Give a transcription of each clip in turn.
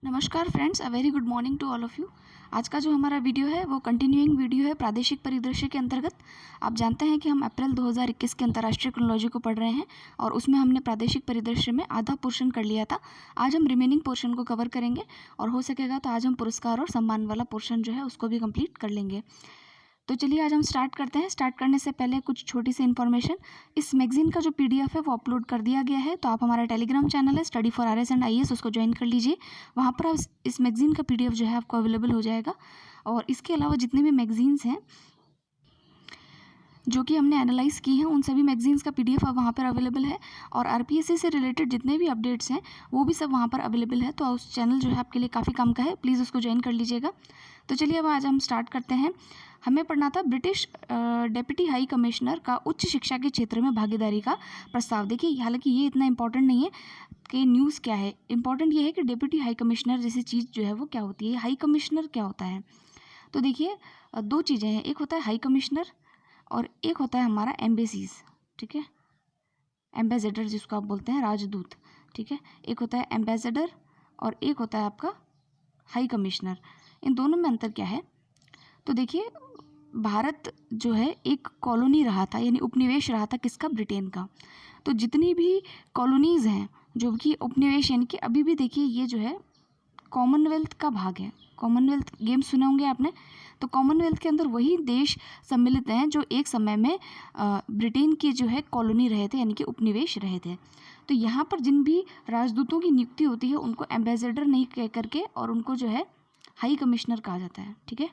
नमस्कार friends, a very good morning to all of you. आज का जो हमारा वीडियो है वो कंटिन्यूइंग वीडियो है प्रादेशिक परिदृश्य के अंतर्गत। आप जानते हैं कि हम अप्रैल 2021 के अंतर्राष्ट्रीय क्रोनोलॉजी को पढ़ रहे हैं और उसमें हमने प्रादेशिक परिदृश्य में आधा पोर्शन कर लिया था। आज हम रिमेनिंग पोर्शन को कवर करेंगे और हो सकेगा तो आज हम पुरस्कार और सम्मान वाला पोर्शन जो है उसको भी कंप्लीट कर लेंगे। तो चलिए आज हम स्टार्ट करते हैं। स्टार्ट करने से पहले कुछ छोटी सी इन्फॉर्मेशन। इस मैगजीन का जो पीडीएफ है वो अपलोड कर दिया गया है, तो आप हमारा टेलीग्राम चैनल है study for RS and IAS, उसको ज्वाइन कर लीजिए। वहाँ पर आप इस मैगजीन का पीडीएफ जो है आपको अवेलेबल हो जाएगा। और इसके अलावा जितने भी मैगजीन्स हैं जो कि हमने एनालाइज़ की हैं, उन सभी मैगजीन्स का पीडीएफ अब वहाँ पर अवेलेबल है। और आरपीएससी से रिलेटेड जितने भी अपडेट्स हैं वो भी सब वहाँ पर अवेलेबल है। तो उस चैनल जो है आपके लिए काफ़ी काम का है, प्लीज़ उसको ज्वाइन कर लीजिएगा। तो चलिए अब आज हम स्टार्ट करते हैं। हमें पढ़ना था ब्रिटिश डेप्यूटी हाई कमिश्नर का उच्च शिक्षा के क्षेत्र में भागीदारी का प्रस्ताव। देखिए, हालांकि ये इतना इंपॉर्टेंट नहीं है कि न्यूज़ क्या है, इंपॉर्टेंट ये है कि डेप्यूटी हाई कमिश्नर जैसी चीज़ जो है वो क्या होती है, हाई कमिश्नर क्या होता है। तो देखिए, दो चीज़ें हैं, एक होता है हाई कमिश्नर और एक होता है हमारा एम्बेसीज। ठीक है, एम्बेसडर जिसको आप बोलते हैं, राजदूत। ठीक है, एक होता है एम्बेसडर और एक होता है आपका हाई कमिश्नर। इन दोनों में अंतर क्या है? तो देखिए, भारत जो है एक कॉलोनी रहा था, यानी उपनिवेश रहा था किसका? ब्रिटेन का। तो जितनी भी कॉलोनीज़ हैं जो कि उपनिवेश, यानी कि अभी भी देखिए ये जो है कॉमनवेल्थ का भाग है। कॉमनवेल्थ गेम्स सुने होंगे आपने। तो कॉमनवेल्थ के अंदर वही देश सम्मिलित हैं जो एक समय में ब्रिटेन की जो है कॉलोनी रहे थे, यानी कि उपनिवेश रहे थे। तो यहाँ पर जिन भी राजदूतों की नियुक्ति होती है उनको एम्बेसडर नहीं कह करके और उनको जो है हाई कमिश्नर कहा जाता है। ठीक है,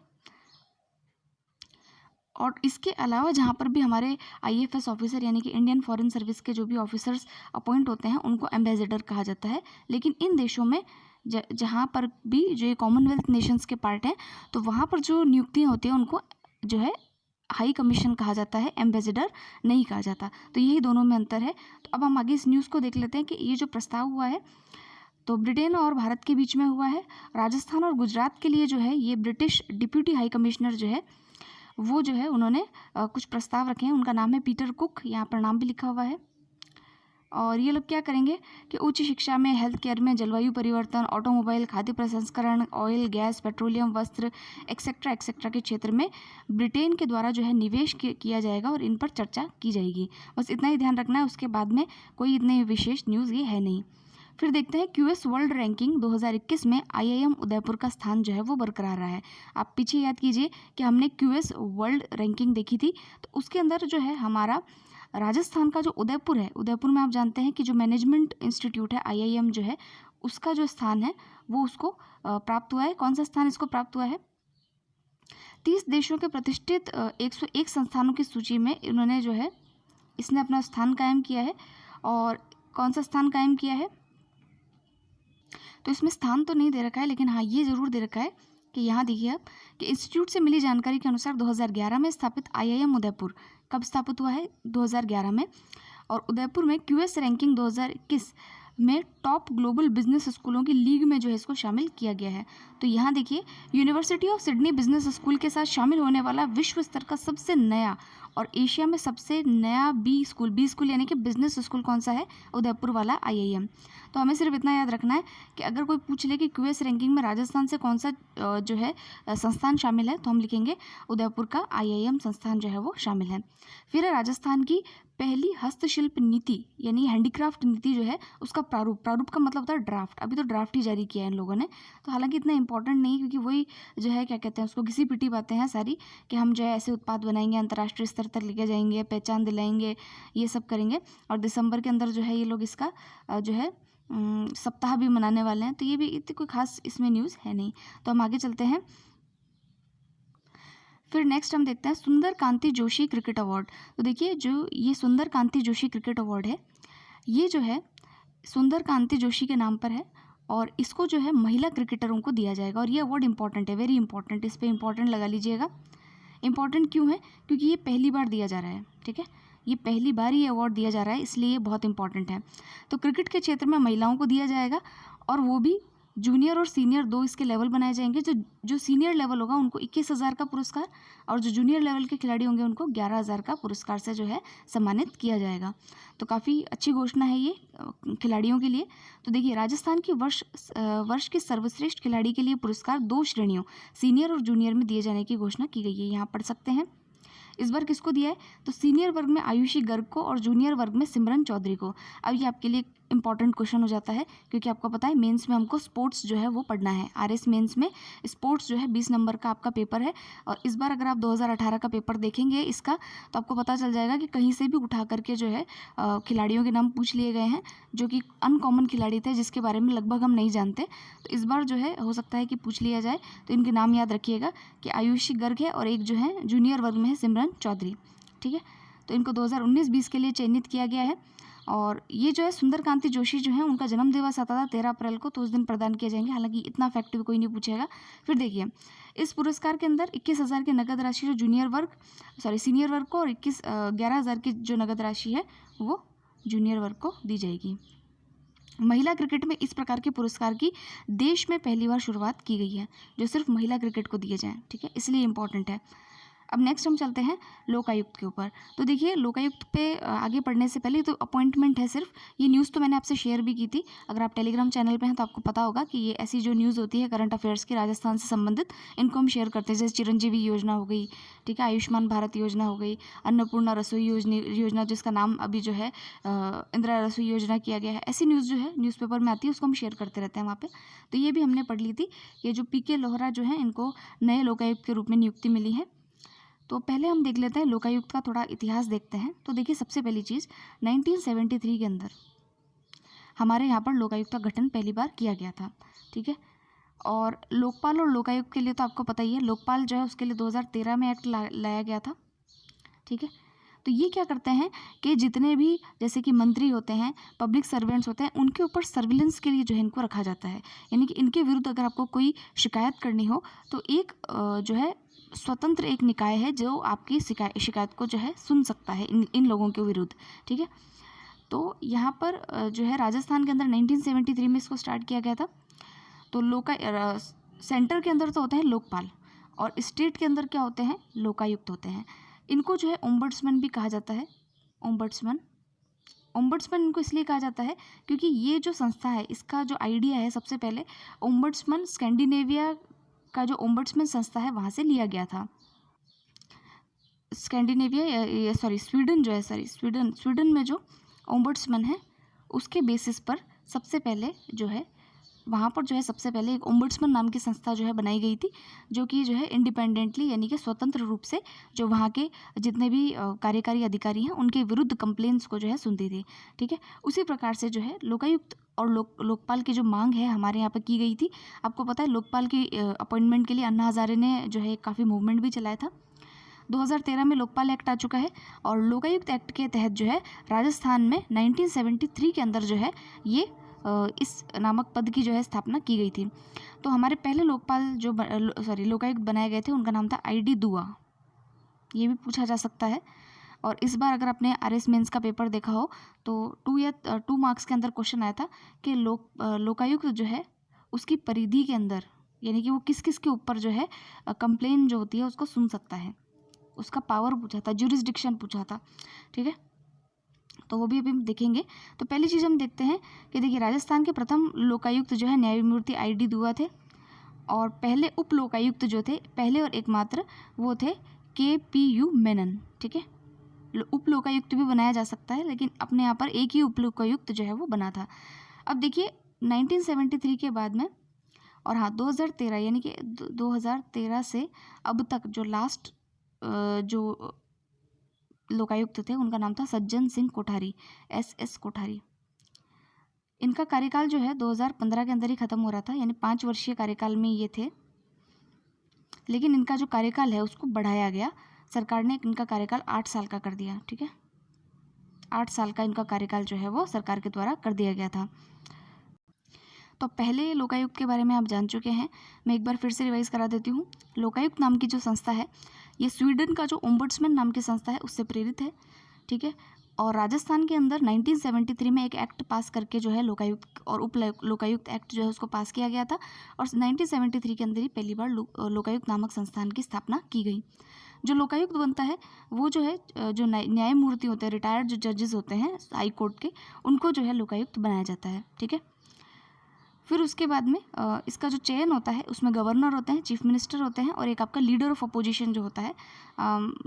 और इसके अलावा जहाँ पर भी हमारे आईएफएस ऑफिसर यानी कि इंडियन फॉरेन सर्विस के जो भी ऑफिसर्स अपॉइंट होते हैं उनको एम्बेसडर कहा जाता है। लेकिन इन देशों में जहाँ पर भी जो ये कॉमनवेल्थ नेशंस के पार्ट हैं, तो वहाँ पर जो नियुक्तियाँ होती हैं उनको जो है हाई कमीशन कहा जाता है, एम्बेसडर नहीं कहा जाता। तो यही दोनों में अंतर है। तो अब हम आगे इस न्यूज़ को देख लेते हैं कि ये जो प्रस्ताव हुआ है तो ब्रिटेन और भारत के बीच में हुआ है। राजस्थान और गुजरात के लिए जो है ये ब्रिटिश डिप्यूटी हाई कमिश्नर जो है वो जो है उन्होंने कुछ प्रस्ताव रखे हैं। उनका नाम है पीटर कुक, यहाँ पर नाम भी लिखा हुआ है। और ये लोग क्या करेंगे कि उच्च शिक्षा में, हेल्थ केयर में, जलवायु परिवर्तन, ऑटोमोबाइल, खाद्य प्रसंस्करण, ऑयल, गैस, पेट्रोलियम, वस्त्र एक्सेट्रा एक्सेट्रा के क्षेत्र में ब्रिटेन के द्वारा जो है निवेश किया जाएगा और इन पर चर्चा की जाएगी। बस इतना ही ध्यान रखना है, उसके बाद में कोई इतनी विशेष न्यूज़ ये है नहीं। फिर देखते हैं क्यूएस वर्ल्ड रैंकिंग 2021 में आईआईएम उदयपुर का स्थान जो है वो बरकरार रहा है। आप पीछे याद कीजिए कि हमने क्यूएस वर्ल्ड रैंकिंग देखी थी, तो उसके अंदर जो है हमारा राजस्थान का जो उदयपुर है, उदयपुर में आप जानते हैं कि जो मैनेजमेंट इंस्टीट्यूट है आईआईएम जो है उसका जो स्थान है वो उसको प्राप्त हुआ है। कौन सा स्थान इसको प्राप्त हुआ है? 30 देशों के प्रतिष्ठित 101 संस्थानों की सूची में इन्होंने जो है इसने अपना स्थान कायम किया है। और कौन सा स्थान कायम किया है? तो इसमें स्थान तो नहीं दे रखा है, लेकिन हाँ ये ज़रूर दे रखा है कि यहाँ देखिए आप कि इंस्टीट्यूट से मिली जानकारी के अनुसार 2011 में स्थापित आईआईएम उदयपुर कब स्थापित हुआ है? 2011 में। और उदयपुर में क्यूएस रैंकिंग 2021 में टॉप ग्लोबल बिजनेस स्कूलों की लीग में जो है इसको शामिल किया गया है। तो यहाँ देखिए, university of Sydney business school के साथ शामिल होने वाला विश्व स्तर का सबसे नया और एशिया में सबसे नया बी स्कूल यानी कि बिजनेस स्कूल कौन सा है? उदयपुर वाला आईआईएम। तो हमें सिर्फ इतना याद रखना है कि अगर कोई पूछ ले कि क्यूएस रैंकिंग में राजस्थान से कौन सा जो है संस्थान शामिल है, तो हम लिखेंगे उदयपुर का आईआईएम संस्थान जो है वो शामिल है। फिर है राजस्थान की पहली हस्तशिल्प नीति यानी हैंडीक्राफ्ट नीति जो है उसका प्रारूप का मतलब होता है ड्राफ्ट। अभी तो ड्राफ्ट ही जारी किया है इन लोगों ने, तो हालांकि इतना इंपॉर्टेंट नहीं, क्योंकि वही जो है क्या कहते हैं उसको घिसी पिटी बातें हैं सारी कि हम जो है ऐसे उत्पाद बनाएंगे, अंतर्राष्ट्रीय स्तर तक लेके जाएंगे, पहचान दिलाएंगे, ये सब करेंगे। और दिसंबर के अंदर जो है ये लोग इसका जो है सप्ताह भी मनाने वाले हैं। तो ये भी इतनी कोई खास इसमें न्यूज़ है नहीं। तो हम आगे चलते हैं। फिर नेक्स्ट हम देखते हैं सुंदर कांति जोशी क्रिकेट अवार्ड। तो देखिए, जो ये सुंदर कांति जोशी क्रिकेट अवार्ड है ये जो है सुंदर कांति जोशी के नाम पर है और इसको जो है महिला क्रिकेटरों को दिया जाएगा। और ये अवार्ड इंपॉर्टेंट है, वेरी इंपॉर्टेंट, इस पर इंपॉर्टेंट लगा लीजिएगा। इंपॉर्टेंट क्यों है? क्योंकि ये पहली बार दिया जा रहा है। ठीक है, ये पहली बार ये अवार्ड दिया जा रहा है, इसलिए ये बहुत इंपॉर्टेंट है। तो क्रिकेट के क्षेत्र में महिलाओं को दिया जाएगा और वो भी जूनियर और सीनियर दो इसके लेवल बनाए जाएंगे। जो सीनियर लेवल होगा उनको 21,000 का पुरस्कार और जो जूनियर लेवल के खिलाड़ी होंगे उनको 11,000 का पुरस्कार से जो है सम्मानित किया जाएगा। तो काफ़ी अच्छी घोषणा है ये खिलाड़ियों के लिए। तो देखिए, राजस्थान की वर्ष के सर्वश्रेष्ठ खिलाड़ी के लिए पुरस्कार 2 श्रेणियों सीनियर और जूनियर में दिए जाने की घोषणा की गई है। यहाँ पढ़ सकते हैं। इस बार किसको दिया है? तो सीनियर वर्ग में आयुषी गर्ग को और जूनियर वर्ग में सिमरन चौधरी को। अब ये आपके लिए इंपॉर्टेंट क्वेश्चन हो जाता है, क्योंकि आपको पता है मेंस में हमको स्पोर्ट्स जो है वो पढ़ना है। आरएस मेंस में स्पोर्ट्स जो है 20 नंबर का आपका पेपर है। और इस बार अगर आप 2018 का पेपर देखेंगे इसका, तो आपको पता चल जाएगा कि कहीं से भी उठा करके जो है खिलाड़ियों के नाम पूछ लिए गए हैं जो कि अनकॉमन खिलाड़ी थे, जिसके बारे में लगभग हम नहीं जानते। तो इस बार जो है हो सकता है कि पूछ लिया जाए। तो इनके नाम याद रखिएगा कि आयुषी गर्ग है और एक जो है जूनियर वर्ग में है सिमरन चौधरी। ठीक है, तो इनको 2019-20 के लिए चयनित किया गया है। और ये जो है सुंदर कांति जोशी जो है उनका जन्म दिवस आता था 13 अप्रैल को, तो उस दिन प्रदान किए जाएंगे। हालांकि इतना फैक्ट भी कोई नहीं पूछेगा। फिर देखिए, इस पुरस्कार के अंदर 21,000 की नगद राशि जो सीनियर वर्ग को और 11,000 की जो नगद राशि है वो जूनियर वर्ग को दी जाएगी। महिला क्रिकेट में इस प्रकार के पुरस्कार की देश में पहली बार शुरुआत की गई है, जो सिर्फ महिला क्रिकेट को दिए जाएँ। ठीक है, इसलिए इम्पॉर्टेंट है। अब नेक्स्ट हम चलते हैं लोकायुक्त के ऊपर। तो देखिए, लोकायुक्त पे आगे पढ़ने से पहले तो अपॉइंटमेंट है सिर्फ। ये न्यूज़ तो मैंने आपसे शेयर भी की थी। अगर आप टेलीग्राम चैनल पे हैं तो आपको पता होगा कि ये ऐसी जो न्यूज़ होती है करंट अफेयर्स की राजस्थान से संबंधित, इनको हम शेयर करते हैं। जैसे चिरंजीवी योजना हो गई, ठीक है, आयुष्मान भारत योजना हो गई, अन्नपूर्णा रसोई योजना जिसका नाम अभी जो है इंदिरा रसोई योजना किया गया है। ऐसी न्यूज़ जो है न्यूज़पेपर में आती है, उसको हम शेयर करते रहते हैं वहाँ पर। तो ये भी हमने पढ़ ली थी। ये जो PK लोहरा जो है, इनको नए लोकायुक्त के रूप में नियुक्ति मिली है। तो पहले हम देख लेते हैं लोकायुक्त का थोड़ा इतिहास देखते हैं। तो देखिए, सबसे पहली चीज़ 1973 के अंदर हमारे यहाँ पर लोकायुक्त का गठन पहली बार किया गया था। ठीक है, और लोकपाल और लोकायुक्त के लिए तो आपको पता ही है, लोकपाल जो है उसके लिए 2013 में एक्ट लाया गया था। ठीक है, तो ये क्या करते हैं कि जितने भी जैसे कि मंत्री होते हैं, पब्लिक सर्वेंट्स होते हैं, उनके ऊपर सर्विलेंस के लिए जो है इनको रखा जाता है। यानी कि इनके विरुद्ध अगर आपको कोई शिकायत करनी हो तो एक जो है स्वतंत्र एक निकाय है जो आपकी शिकायत को जो है सुन सकता है इन लोगों के विरुद्ध। ठीक है, तो यहाँ पर जो है राजस्थान के अंदर 1973 में इसको स्टार्ट किया गया था। तो सेंटर के अंदर तो होते हैं लोकपाल और स्टेट के अंदर क्या होते हैं? लोकायुक्त होते हैं। इनको जो है ओम्बड्समैन भी कहा जाता है। ओम्बड्समैन इनको इसलिए कहा जाता है क्योंकि ये जो संस्था है, इसका जो आइडिया है सबसे पहले ओम्बड्समैन स्कैंडिनेविया का जो ओम्बड्समैन संस्था है वहाँ से लिया गया था। स्वीडन में जो ओम्बड्समैन है उसके बेसिस पर सबसे पहले जो है वहाँ पर जो है सबसे पहले एक ओम्बड्समैन नाम की संस्था जो है बनाई गई थी, जो कि जो है इंडिपेंडेंटली यानी कि स्वतंत्र रूप से जो वहाँ के जितने भी कार्यकारी अधिकारी हैं उनके विरुद्ध कंप्लेंट्स को जो है सुनती थी। ठीक है, उसी प्रकार से जो है लोकायुक्त और लोकपाल की जो मांग है हमारे यहाँ पर की गई थी। आपको पता है लोकपाल की अपॉइंटमेंट के लिए अन्ना हज़ारे ने जो है काफ़ी मूवमेंट भी चलाया था। 2013 में लोकपाल एक्ट आ चुका है और लोकायुक्त एक्ट के तहत जो है राजस्थान में 1973 के अंदर जो है ये इस नामक पद की जो है स्थापना की गई थी। तो हमारे पहले लोकायुक्त बनाए गए थे, उनका नाम था ID दुआ। ये भी पूछा जा सकता है। और इस बार अगर आपने RS मेंस का पेपर देखा हो तो 2 मार्क्स के अंदर क्वेश्चन आया था कि लोकायुक्त जो है उसकी परिधि के अंदर यानी कि वो किस किस के ऊपर जो है कंप्लेन जो होती है उसको सुन सकता है, उसका पावर पूछा था, ज्यूरिसडिक्शन पूछा था। ठीक है, तो वो भी अभी हम देखेंगे। तो पहली चीज़ हम देखते हैं कि देखिए राजस्थान के प्रथम लोकायुक्त जो है न्यायमूर्ति ID दुआ थे और पहले उप लोकायुक्त जो थे पहले और एकमात्र वो थे KPU मेनन। ठीक है, उप लोकायुक्त भी बनाया जा सकता है लेकिन अपने यहाँ पर एक ही उप लोकायुक्त जो है वो बना था। अब देखिए 1973 के बाद में और हाँ 2013 यानी कि 2013 से अब तक जो लास्ट जो लोकायुक्त थे उनका नाम था सज्जन सिंह कोठारी, SS कोठारी। इनका कार्यकाल जो है 2015 के अंदर ही ख़त्म हो रहा था, यानी 5 वर्षीय कार्यकाल में ये थे। लेकिन इनका जो कार्यकाल है उसको बढ़ाया गया, सरकार ने इनका कार्यकाल 8 साल का कर दिया। ठीक है, 8 साल का इनका कार्यकाल जो है वो सरकार के द्वारा कर दिया गया था। तो पहले लोकायुक्त के बारे में आप जान चुके हैं, मैं एक बार फिर से रिवाइज करा देती हूँ। लोकायुक्त नाम की जो संस्था है ये स्वीडन का जो ओम्बड्समैन नाम की संस्था है उससे प्रेरित है। ठीक है, और राजस्थान के अंदर 1973 में एक एक्ट पास करके जो है लोकायुक्त और उप लोकायुक्त एक्ट जो है उसको पास किया गया था, और 1973 के अंदर ही पहली बार लोकायुक्त नामक संस्थान की स्थापना की गई। जो लोकायुक्त बनता है वो जो है जो न्यायमूर्ति होते हैं, रिटायर्ड जो जजेस होते हैं हाई कोर्ट के, उनको जो है लोकायुक्त बनाया जाता है। ठीक है। फिर उसके बाद में इसका जो चयन होता है उसमें गवर्नर होते हैं, चीफ मिनिस्टर होते हैं, और एक आपका लीडर ऑफ अपोजिशन जो होता है,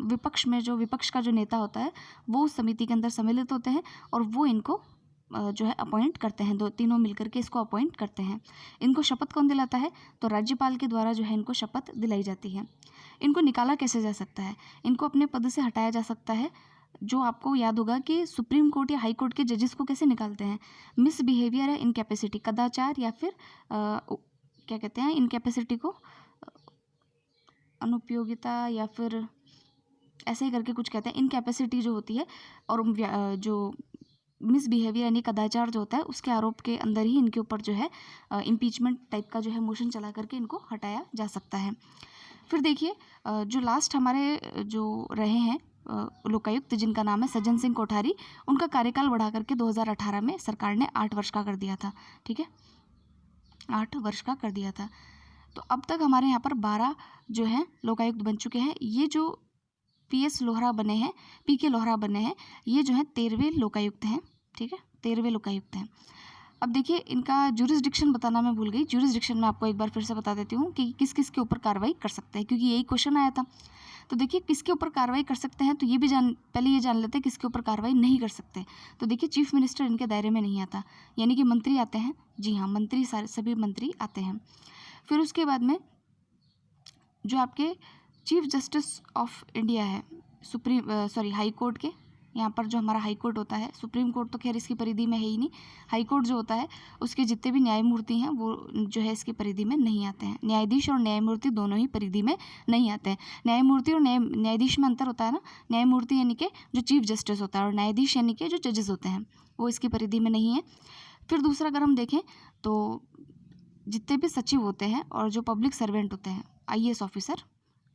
विपक्ष में जो विपक्ष का जो नेता होता है वो उस समिति के अंदर सम्मिलित होते हैं, और वो इनको जो है अपॉइंट करते हैं, तीनों मिलकर के इसको अपॉइंट करते हैं। इनको शपथ कौन दिलाता है? तो राज्यपाल के द्वारा जो है इनको शपथ दिलाई जाती है। इनको निकाला कैसे जा सकता है? इनको अपने पद से हटाया जा सकता है। जो आपको याद होगा कि सुप्रीम कोर्ट या हाई कोर्ट के जजेस को कैसे निकालते हैं? मिसबिहेवियर या इनकैपेसिटी, कदाचार या फिर क्या कहते हैं इनकैपेसिटी को, अनुपयोगिता या फिर ऐसे ही करके कुछ कहते हैं। इनकैपेसिटी जो होती है और जो मिसबिहेवियर यानी कदाचार जो होता है उसके आरोप के अंदर ही इनके ऊपर जो है इम्पीचमेंट टाइप का जो है मोशन चला करके इनको हटाया जा सकता है। फिर देखिए जो लास्ट हमारे जो रहे हैं लोकायुक्त, जिनका नाम है सज्जन सिंह कोठारी, उनका कार्यकाल बढ़ा करके 2018 में सरकार ने 8 वर्ष का कर दिया था। ठीक है, 8 वर्ष का कर दिया था। तो अब तक हमारे यहाँ पर 12 जो हैं लोकायुक्त बन चुके हैं। ये जो PS लोहरा बने हैं, PK लोहरा बने हैं, ये जो है 13वें लोकायुक्त हैं। ठीक है, 13वें लोकायुक्त हैं। अब देखिए इनका जुरिसडिक्शन बताना मैं भूल गई। जुरिसडिक्शन मैं आपको एक बार फिर से बता देती हूँ कि किस किस के ऊपर कार्रवाई कर सकते हैं, क्योंकि यही क्वेश्चन आया था। तो देखिए किसके ऊपर कार्रवाई कर सकते हैं, तो ये भी पहले ये जान लेते हैं किसके ऊपर कार्रवाई नहीं कर सकते। तो देखिए चीफ मिनिस्टर इनके दायरे में नहीं आता, यानी कि मंत्री आते हैं। जी हाँ, मंत्री, सारे सभी मंत्री आते हैं। फिर उसके बाद में जो आपके चीफ जस्टिस ऑफ इंडिया है, हाई कोर्ट के, यहाँ पर जो हमारा हाई कोर्ट होता है, सुप्रीम कोर्ट तो खैर इसकी परिधि में है ही नहीं, हाई कोर्ट जो होता है उसके जितने भी न्यायमूर्ति हैं वो जो है इसकी परिधि में नहीं आते हैं। न्यायाधीश और न्यायमूर्ति दोनों ही परिधि में नहीं आते हैं। न्यायमूर्ति और न्यायाधीश में अंतर होता है ना। न्यायमूर्ति यानी कि जो चीफ जस्टिस होता है, और न्यायाधीश यानी कि जो जजेस होते हैं, वो इसकी परिधि में नहीं है। फिर दूसरा अगर हम देखें तो जितने भी सचिव होते हैं और जो पब्लिक सर्वेंट होते हैं, IAS officer,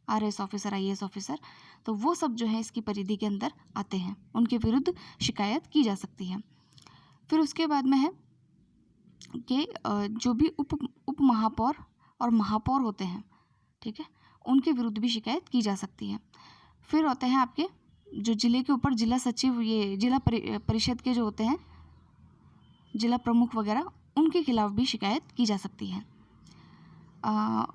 RS officer, IAS officer, तो वो सब जो है इसकी परिधि के अंदर आते हैं, उनके विरुद्ध शिकायत की जा सकती है। फिर उसके बाद में है कि जो भी उप महापौर और महापौर होते हैं, ठीक है, उनके विरुद्ध भी शिकायत की जा सकती है। फिर होते हैं आपके जो जिले के ऊपर जिला सचिव, ये जिला परिषद के जो होते हैं, जिला प्रमुख वगैरह, उनके खिलाफ भी शिकायत की जा सकती है।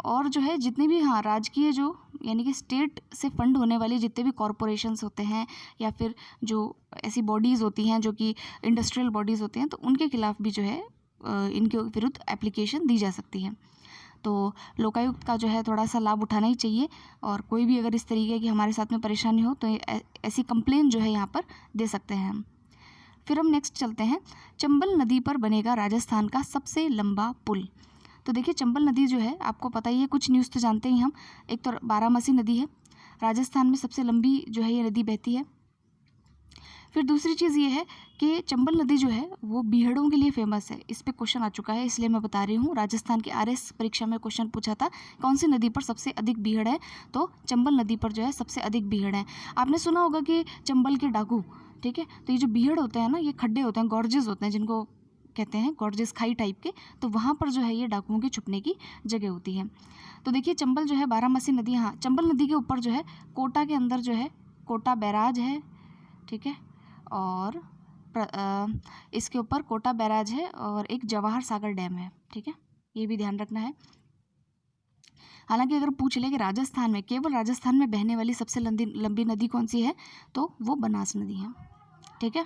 और जो है जितने भी राजकीय जो यानी कि स्टेट से फंड होने वाले जितने भी कॉरपोरेशंस होते हैं या फिर जो ऐसी बॉडीज़ होती हैं जो कि इंडस्ट्रियल बॉडीज़ होती हैं, तो उनके खिलाफ भी जो है इनके विरुद्ध एप्लीकेशन दी जा सकती है। तो लोकायुक्त का जो है थोड़ा सा लाभ उठाना ही चाहिए, और कोई भी अगर इस तरीके की हमारे साथ में परेशानी हो तो ऐसी कंप्लेन जो है यहाँ पर दे सकते हैं हम। फिर हम नेक्स्ट चलते हैं, चंबल नदी पर बनेगा राजस्थान का सबसे लंबा पुल। तो देखिए चंबल नदी जो है आपको पता ही है, कुछ न्यूज़ तो जानते ही हम। एक तो बारामसी नदी है, राजस्थान में सबसे लंबी जो है ये नदी बहती है। फिर दूसरी चीज़ ये है कि चंबल नदी जो है वो बीहड़ों के लिए फेमस है। इस पे क्वेश्चन आ चुका है, इसलिए मैं बता रही हूँ। राजस्थान की RS परीक्षा में क्वेश्चन पूछा था, कौन सी नदी पर सबसे अधिक बीहड़ है, तो चंबल नदी पर जो है सबसे अधिक बीहड़ है। आपने सुना होगा कि चंबल के डाकू, ठीक है, तो ये जो बीहड़ होते हैं ना, ये खड्डे होते हैं, गॉर्जेस होते हैं, जिनको कहते हैं गॉर्जेस खाई टाइप के, तो वहाँ पर जो है ये डाकुओं के छुपने की जगह होती है। तो देखिए चंबल जो है बारामसी नदी, हाँ, चंबल नदी के ऊपर जो है कोटा के अंदर जो है कोटा बैराज है, ठीक है, और इसके ऊपर कोटा बैराज है और एक जवाहर सागर डैम है, ठीक है, ये भी ध्यान रखना है। हालांकि अगर पूछ ले कि राजस्थान में, केवल राजस्थान में बहने वाली सबसे लंबी नदी कौन सी है, तो वो बनास नदी है, ठीक है।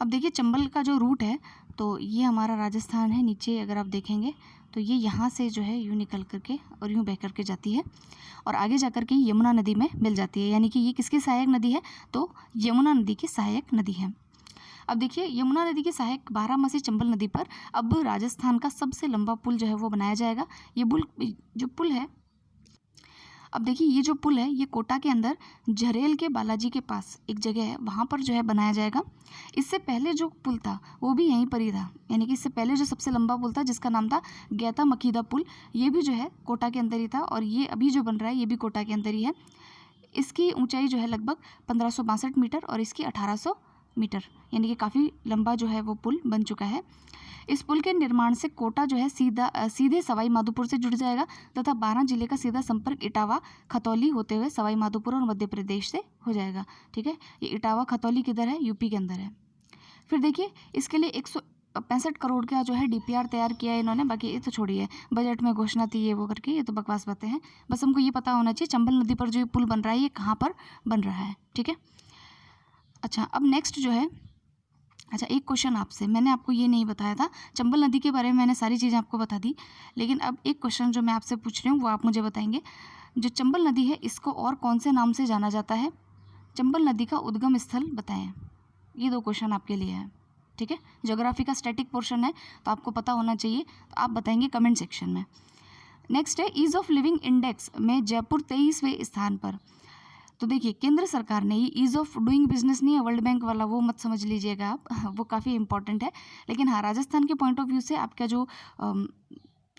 अब देखिए चंबल का जो रूट है, तो ये हमारा राजस्थान है, नीचे अगर आप देखेंगे तो ये यहाँ से जो है यूँ निकल करके और यूँ बह करके जाती है और आगे जा कर के यमुना नदी में मिल जाती है। यानी कि ये किसकी सहायक नदी है, तो यमुना नदी की सहायक नदी है। अब देखिए यमुना नदी की सहायक बारामसी चंबल नदी पर अब राजस्थान का सबसे लंबा पुल जो है वो बनाया जाएगा। ये जो पुल है, अब देखिए ये जो पुल है ये कोटा के अंदर झरेल के बालाजी के पास एक जगह है, वहाँ पर जो है बनाया जाएगा। इससे पहले जो पुल था वो भी यहीं पर ही था, यानी कि इससे पहले जो सबसे लंबा पुल था जिसका नाम था गैता मखीदा पुल, ये भी जो है कोटा के अंदर ही था, और ये अभी जो बन रहा है ये भी कोटा के अंदर ही है। इसकी ऊंचाई जो है लगभग 1562 मीटर और इसकी 1800 मीटर, यानी कि काफ़ी लंबा जो है वो पुल बन चुका है। इस पुल के निर्माण से कोटा जो है सीधे सवाई माधोपुर से जुड़ जाएगा तथा 12 जिले का सीधा संपर्क इटावा खतौली होते हुए सवाई माधोपुर और मध्य प्रदेश से हो जाएगा। ठीक है, ये इटावा खतौली किधर है? यूपी के अंदर है। फिर देखिए इसके लिए 165 करोड़ का जो है डीपीआर तैयार किया है इन्होंने, बाकी ये तो छोड़िए, बजट में घोषणा थी ये वो करके, ये तो बकवास बातें हैं। बस हमको ये पता होना चाहिए चंबल नदी पर जो ये पुल बन रहा है ये कहाँ पर बन रहा है। ठीक है, अच्छा अब नेक्स्ट जो है, अच्छा एक क्वेश्चन आपसे, मैंने आपको ये नहीं बताया था, चंबल नदी के बारे में मैंने सारी चीज़ें आपको बता दी, लेकिन अब एक क्वेश्चन जो मैं आपसे पूछ रही हूँ वो आप मुझे बताएंगे। जो चंबल नदी है इसको और कौन से नाम से जाना जाता है? चंबल नदी का उद्गम स्थल बताएं। ये 2 क्वेश्चन आपके लिए है। ठीक है, ज्योग्राफी का स्टैटिक पोर्शन है तो आपको पता होना चाहिए, तो आप बताएंगे कमेंट सेक्शन में। नेक्स्ट है ईज़ ऑफ लिविंग इंडेक्स में जयपुर 23वें स्थान पर। तो देखिए केंद्र सरकार ने ये ईज़ ऑफ डूइंग बिजनेस नहीं है वर्ल्ड बैंक वाला, वो मत समझ लीजिएगा आप, वो काफ़ी इंपॉर्टेंट है, लेकिन हाँ राजस्थान के पॉइंट ऑफ व्यू से आपका जो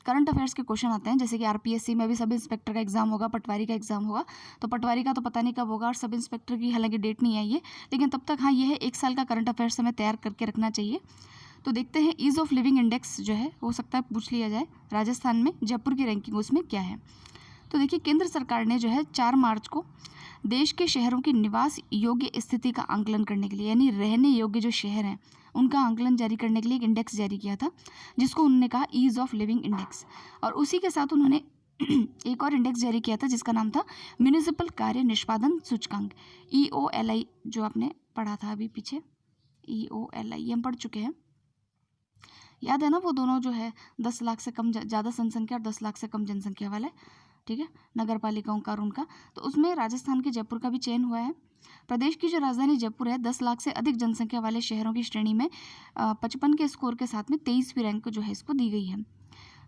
करंट अफेयर्स के क्वेश्चन आते हैं, जैसे कि आरपीएससी में भी सब इंस्पेक्टर का एग्जाम होगा, पटवारी का एग्जाम होगा, तो पटवारी का तो पता नहीं कब होगा और सब इंस्पेक्टर की हालांकि डेट नहीं आई है, लेकिन तब तक हाँ ये है 1 साल का करंट अफेयर्स हमें तैयार करके रखना चाहिए। तो देखते हैं ईज़ ऑफ लिविंग इंडेक्स जो है हो सकता है पूछ लिया जाए, राजस्थान में जयपुर की रैंकिंग उसमें क्या है। तो देखिए केंद्र सरकार ने जो है 4 मार्च को देश के शहरों की निवास योग्य स्थिति का आंकलन करने के लिए, यानी रहने योग्य जो शहर हैं उनका आंकलन जारी करने के लिए एक इंडेक्स जारी किया था, जिसको उन्होंने कहा ईज़ ऑफ लिविंग इंडेक्स। और उसी के साथ उन्होंने एक और इंडेक्स जारी किया था जिसका नाम था म्यूनिसिपल कार्य निष्पादन सूचकांक, EOLI, जो आपने पढ़ा था अभी पीछे, EOLI ये हम पढ़ चुके हैं, याद है ना, वो दोनों जो है 10 लाख से कम ज़्यादा जनसंख्या और 10 लाख से कम जनसंख्या वाले, ठीक है, नगर पालिकाओं का और उनका, तो उसमें राजस्थान के जयपुर का भी चयन हुआ है। प्रदेश की जो राजधानी जयपुर है 10 लाख से अधिक जनसंख्या वाले शहरों की श्रेणी में 55 के स्कोर के साथ में 23वीं रैंक जो है इसको दी गई है।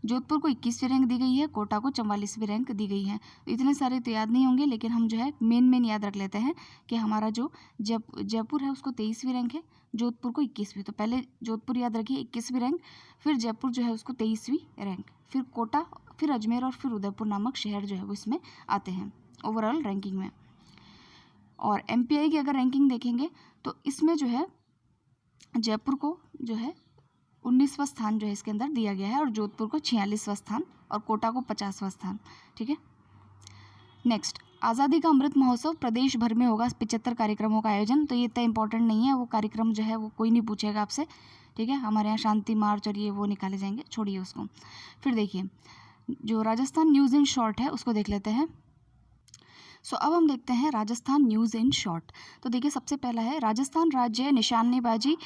जोधपुर को 21वीं रैंक दी गई है, कोटा को 44वीं रैंक दी गई है। इतने सारे तो याद नहीं होंगे, लेकिन हम जो है मेन याद रख लेते हैं कि हमारा जो जयपुर है उसको 23वीं रैंक है, जोधपुर को 21वीं, तो पहले जोधपुर याद रखिए 21वीं रैंक, फिर जयपुर जो है उसको 23वीं रैंक, फिर कोटा, फिर अजमेर और फिर उदयपुर नामक शहर जो है वो इसमें आते हैं ओवरऑल रैंकिंग में। और MPI की अगर रैंकिंग देखेंगे तो इसमें जो है जयपुर को जो है 19वां स्थान जो है इसके अंदर दिया गया है और जोधपुर को 46वां स्थान और कोटा को 50वां स्थान। ठीक है, नेक्स्ट आज़ादी का अमृत महोत्सव प्रदेश भर में होगा 75 कार्यक्रमों का आयोजन। तो ये इतना इंपॉर्टेंट नहीं है, वो कार्यक्रम जो है वो कोई नहीं पूछेगा आपसे, ठीक है, हमारे यहाँ शांति मार्च और ये वो निकाले जाएंगे, छोड़िए उसको। फिर देखिए जो राजस्थान न्यूज़ इन शॉर्ट है उसको देख लेते हैं। अब हम देखते हैं राजस्थान न्यूज़ इन शॉर्ट। तो देखिए सबसे पहला है राजस्थान राज्य निशानेबाजी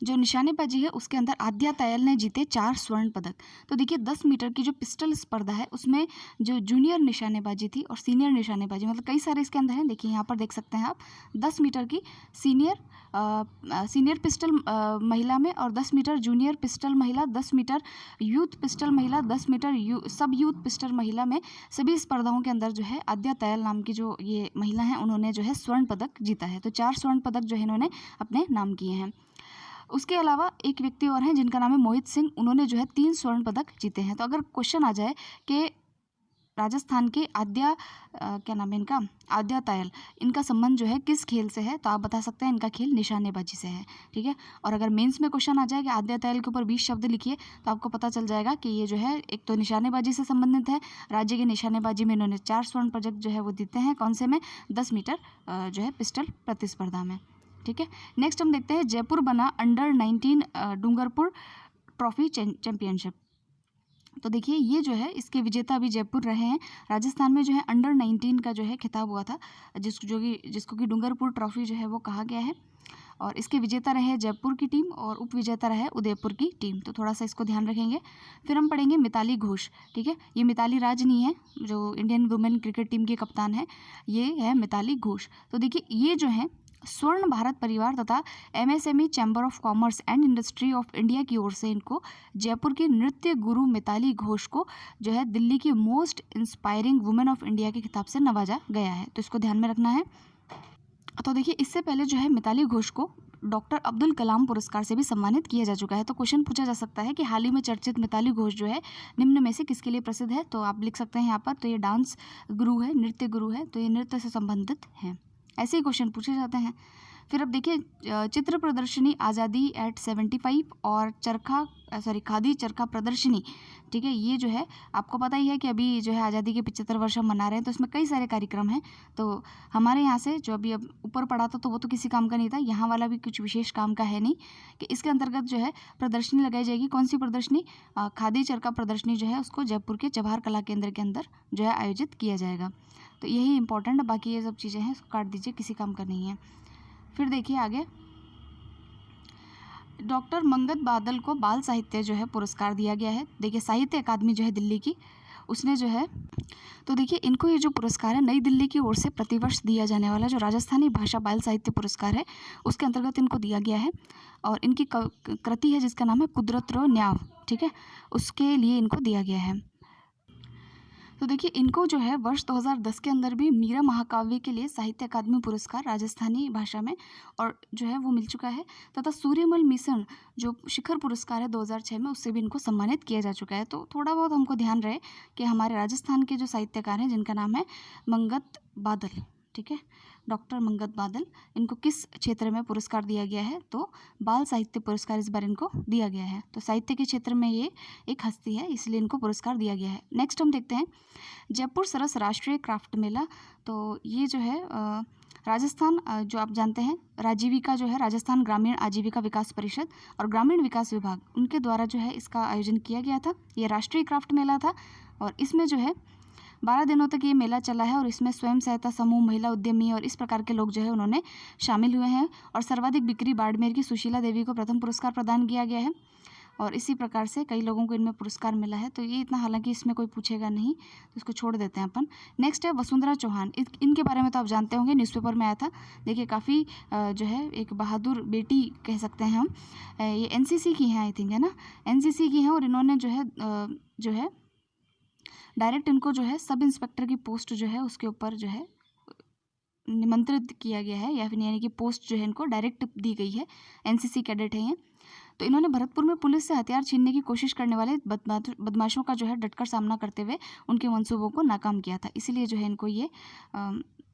जो निशानेबाजी है उसके अंदर आद्या तायल ने जीते 4 स्वर्ण पदक। तो देखिए 10 मीटर की जो पिस्टल स्पर्धा है उसमें जो जूनियर निशानेबाजी थी और सीनियर निशानेबाजी, मतलब कई सारे इसके अंदर हैं, देखिए यहाँ पर देख सकते हैं आप, 10 मीटर की सीनियर पिस्टल महिला में और 10 मीटर जूनियर पिस्टल महिला, 10 मीटर यूथ पिस्टल महिला, 10 मीटर सब यूथ पिस्टल महिला में सभी स्पर्धाओं के अंदर जो है आद्या तायल नाम की जो ये महिला हैं उन्होंने जो है स्वर्ण पदक जीता है। तो 4 स्वर्ण पदक जो है इन्होंने अपने नाम किए हैं। उसके अलावा एक व्यक्ति और हैं जिनका नाम है मोहित सिंह, उन्होंने जो है 3 स्वर्ण पदक जीते हैं। तो अगर क्वेश्चन आ जाए कि राजस्थान के क्या नाम है इनका, आद्या तायल, इनका संबंध जो है किस खेल से है, तो आप बता सकते हैं इनका खेल निशानेबाजी से है। ठीक है, और अगर मेंस में क्वेश्चन आ जाए कि आद्या तायल के ऊपर 20 शब्द लिखिए, तो आपको पता चल जाएगा कि ये जो है एक तो निशानेबाजी से संबंधित है, राज्य की निशानेबाजी में इन्होंने 4 स्वर्ण पदक जो है वो जीते हैं, कौन से में, 10 मीटर जो है पिस्टल प्रतिस्पर्धा में। ठीक है, नेक्स्ट हम देखते हैं जयपुर बना अंडर 19 डूंगरपुर ट्रॉफी चैंपियनशिप। तो देखिए ये जो है इसके विजेता अभी जयपुर रहे हैं। राजस्थान में जो है अंडर 19 का जो है खिताब हुआ था, जिसको कि डूंगरपुर ट्रॉफी जो है वो कहा गया है, और इसके विजेता रहे जयपुर की टीम और उप विजेता रहे उदयपुर की टीम। तो थोड़ा सा इसको ध्यान रखेंगे। फिर हम पढ़ेंगे मिताली घोष। ठीक है, ये मिताली राज नहीं है जो इंडियन वुमेन क्रिकेट टीम की कप्तान है, ये है मिताली घोष। तो देखिए ये जो है स्वर्ण भारत परिवार तथा MSME chamber of commerce and industry of India की ओर से इनको जयपुर की नृत्य गुरु मिताली घोष को जो है दिल्ली की most inspiring women of India के खिताब से नवाजा गया है। तो इसको ध्यान में रखना है। तो देखिए इससे पहले जो है मिताली घोष को डॉक्टर अब्दुल कलाम पुरस्कार से भी सम्मानित किया जा चुका है। तो क्वेश्चन पूछा जा सकता है कि हाल ही में चर्चित मिताली घोष जो है निम्न में से किसके लिए प्रसिद्ध है? तो आप लिख सकते हैं यहाँ पर, तो ये डांस गुरु है, नृत्य गुरु है, तो ये नृत्य से संबंधित हैं। ऐसे ही क्वेश्चन पूछे जाते हैं। फिर अब देखिए चित्र प्रदर्शनी आज़ादी एट 75 और खादी चरखा प्रदर्शनी, ठीक है, ये जो है आपको पता ही है कि अभी जो है आज़ादी के 75 वर्ष हम मना रहे हैं, तो इसमें कई सारे कार्यक्रम हैं। तो हमारे यहाँ से जो अभी अब ऊपर पड़ा था तो वो तो किसी काम का नहीं था, यहाँ वाला भी कुछ विशेष काम का है नहीं, कि इसके अंतर्गत जो है प्रदर्शनी लगाई जाएगी। कौन सी प्रदर्शनी? खादी चरखा प्रदर्शनी जो है उसको जयपुर के जवाहर कला केंद्र के अंदर जो है आयोजित किया जाएगा। तो यही इंपॉर्टेंट है, बाकी ये सब चीज़ें हैं इसको काट दीजिए, किसी काम का नहीं है। फिर देखिए आगे, डॉक्टर मंगत बादल को बाल साहित्य जो है पुरस्कार दिया गया है। देखिए साहित्य अकादमी जो है दिल्ली की, उसने जो है, तो देखिए इनको ये जो पुरस्कार है नई दिल्ली की ओर से प्रतिवर्ष दिया जाने वाला जो राजस्थानी भाषा बाल साहित्य पुरस्कार है उसके अंतर्गत इनको दिया गया है। और इनकी कृति है जिसका नाम है कुदरत रो न्याव, ठीक है, उसके लिए इनको दिया गया है। तो देखिए इनको जो है वर्ष 2010 के अंदर भी मीरा महाकाव्य के लिए साहित्य अकादमी पुरस्कार राजस्थानी भाषा में और जो है वो मिल चुका है, तथा सूर्यमल मिशन जो शिखर पुरस्कार है 2006 में, उससे भी इनको सम्मानित किया जा चुका है। तो थोड़ा बहुत हमको ध्यान रहे कि हमारे राजस्थान के जो साहित्यकार हैं जिनका नाम है मंगत बादल, ठीक है, डॉक्टर मंगत बादल, इनको किस क्षेत्र में पुरस्कार दिया गया है? तो बाल साहित्य पुरस्कार इस बार इनको दिया गया है। तो साहित्य के क्षेत्र में ये एक हस्ती है, इसलिए इनको पुरस्कार दिया गया है। नेक्स्ट हम देखते हैं जयपुर सरस राष्ट्रीय क्राफ्ट मेला। तो ये जो है राजस्थान जो आप जानते हैं राजीविका जो है राजस्थान ग्रामीण आजीविका विकास परिषद और ग्रामीण विकास विभाग उनके द्वारा जो है इसका आयोजन किया गया था। ये राष्ट्रीय क्राफ्ट मेला था और इसमें जो है 12 दिनों तक ये मेला चला है और इसमें स्वयं सहायता समूह, महिला उद्यमी और इस प्रकार के लोग जो है उन्होंने शामिल हुए हैं। और सर्वाधिक बिक्री बाड़मेर की सुशीला देवी को प्रथम पुरस्कार प्रदान किया गया है और इसी प्रकार से कई लोगों को इनमें पुरस्कार मिला है। तो ये इतना, हालांकि इसमें कोई पूछेगा नहीं तो इसको छोड़ देते हैं अपन। नेक्स्ट है वसुंधरा चौहान, इनके बारे में तो आप जानते होंगे, न्यूज़पेपर में आया था। देखिए काफ़ी जो है एक बहादुर बेटी कह सकते हैं हम, ये एनसीसी की हैं आई थिंक, है ना, एनसीसी की हैं और इन्होंने जो है डायरेक्ट इनको जो है सब इंस्पेक्टर की पोस्ट जो है उसके ऊपर जो है निमंत्रित किया गया है, या फिर यानी कि पोस्ट जो है इनको डायरेक्ट दी गई है। एनसीसी कैडेट है ये। तो इन्होंने भरतपुर में पुलिस से हथियार छीनने की कोशिश करने वाले बदमाशों का जो है डटकर सामना करते हुए उनके मंसूबों को नाकाम किया था, इसीलिए जो है इनको ये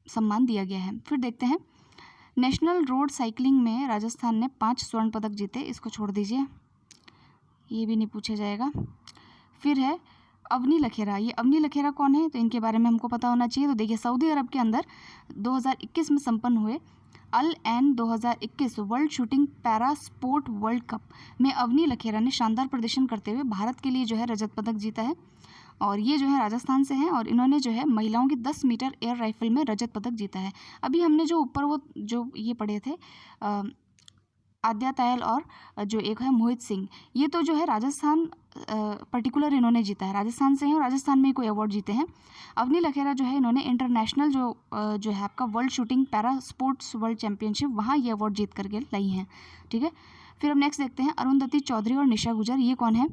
सम्मान दिया गया है। फिर देखते हैं नेशनल रोड साइकिलिंग में राजस्थान ने 5 स्वर्ण पदक जीते, इसको छोड़ दीजिए, ये भी नहीं पूछा जाएगा। फिर है अवनी लखेरा, ये अवनी लखेरा कौन है? तो इनके बारे में हमको पता होना चाहिए। तो देखिए सऊदी अरब के अंदर 2021 में संपन्न हुए Al Ain 2021 world shooting para sport world cup में अवनी लखेरा ने शानदार प्रदर्शन करते हुए भारत के लिए जो है रजत पदक जीता है और ये जो है राजस्थान से हैं और इन्होंने जो है महिलाओं की 10 मीटर एयर राइफल में रजत पदक जीता है। अभी हमने जो ऊपर वो जो ये पढ़े थे आद्या तायल और जो एक है मोहित सिंह, ये तो जो है राजस्थान पर्टिकुलर इन्होंने जीता है, राजस्थान से हैं और राजस्थान में ही कोई अवार्ड जीते हैं। अवनी लखेरा जो है इन्होंने इंटरनेशनल जो है आपका world shooting para sports world championship, वहाँ ये अवार्ड जीत करके लाई हैं, ठीक है। फिर अब नेक्स्ट देखते हैं अरुंधति चौधरी और निशा गुजर, ये कौन है?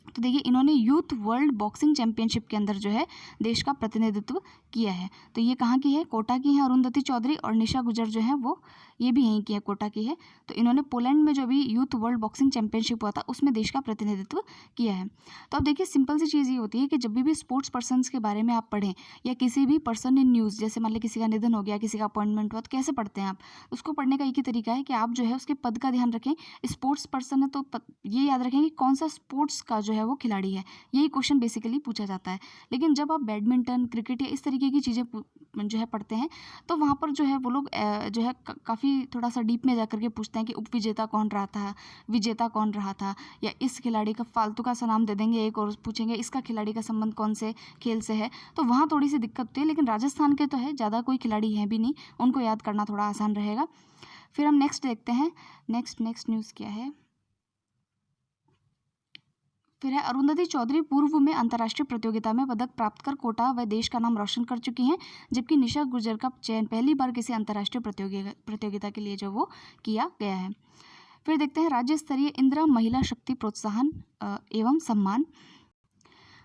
तो देखिए इन्होंने यूथ वर्ल्ड बॉक्सिंग चैंपियनशिप के अंदर जो है देश का प्रतिनिधित्व किया है। तो ये कहाँ की है? कोटा की है अरुंधति चौधरी, और निशा गुजर जो है वो ये भी यहीं की है, कोटा की है। तो इन्होंने पोलैंड में जो अभी यूथ वर्ल्ड बॉक्सिंग चैंपियनशिप हुआ था उसमें देश का प्रतिनिधित्व किया है। तो अब देखिए सिंपल सी चीज़ ये होती है कि जब भी स्पोर्ट्स पर्सनस के बारे में आप पढ़ें या किसी भी पर्सन इन न्यूज़, जैसे मान लीजिए किसी का निधन हो गया, किसी का अपॉइंटमेंट हुआ, तो कैसे पढ़ते हैं आप? उसको पढ़ने का एक ही तरीका है कि आप जो है उसके पद का ध्यान रखें। स्पोर्ट्स पर्सन है तो ये याद रखें कि कौन सा स्पोर्ट्स का जो है वो खिलाड़ी है, यही क्वेश्चन बेसिकली पूछा जाता है। लेकिन जब आप बैडमिंटन, क्रिकेट या इस तरीके की चीज़ें जो है पढ़ते हैं तो वहाँ पर जो है वो लोग जो है काफ़ी थोड़ा सा डीप में जा करके पूछते हैं कि उपविजेता कौन रहा था, विजेता कौन रहा था, या इस खिलाड़ी का फालतू का सा नाम दे देंगे एक और पूछेंगे इसका खिलाड़ी का संबंध कौन से खेल से है। तो वहाँ थोड़ी सी दिक्कत होती है, लेकिन राजस्थान के तो है ज़्यादा कोई खिलाड़ी हैं भी नहीं, उनको याद करना थोड़ा आसान रहेगा। फिर हम नेक्स्ट देखते हैं, नेक्स्ट न्यूज़ क्या है। फिर है अरुंधति चौधरी पूर्व में अंतर्राष्ट्रीय प्रतियोगिता में पदक प्राप्त कर कोटा व देश का नाम रोशन कर चुकी हैं, जबकि निशा गुर्जर का चयन पहली बार किसी अंतर्राष्ट्रीय प्रतियोगिता के लिए जो वो किया गया है। फिर देखते हैं राज्य स्तरीय इंदिरा महिला शक्ति प्रोत्साहन एवं सम्मान।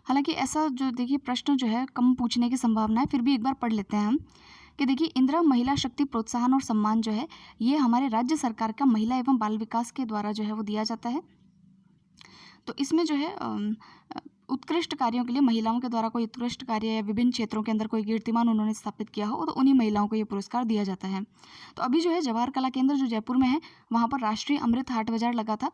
हालांकि ऐसा जो देखिए प्रश्न जो है कम पूछने की संभावना है, फिर भी एक बार पढ़ लेते हैं हम कि देखिए इंदिरा महिला शक्ति प्रोत्साहन और सम्मान जो है ये हमारे राज्य सरकार का महिला एवं बाल विकास के द्वारा जो है वो दिया जाता है। तो इसमें जो है उत्कृष्ट कार्यों के लिए महिलाओं के द्वारा कोई उत्कृष्ट कार्य या विभिन्न क्षेत्रों के अंदर कोई कीर्तिमान उन्होंने स्थापित किया हो तो उन्हीं महिलाओं को ये पुरस्कार दिया जाता है। तो अभी जो है जवाहर कला केंद्र जो जयपुर में है वहाँ पर राष्ट्रीय अमृत हाट बाजार लगा था,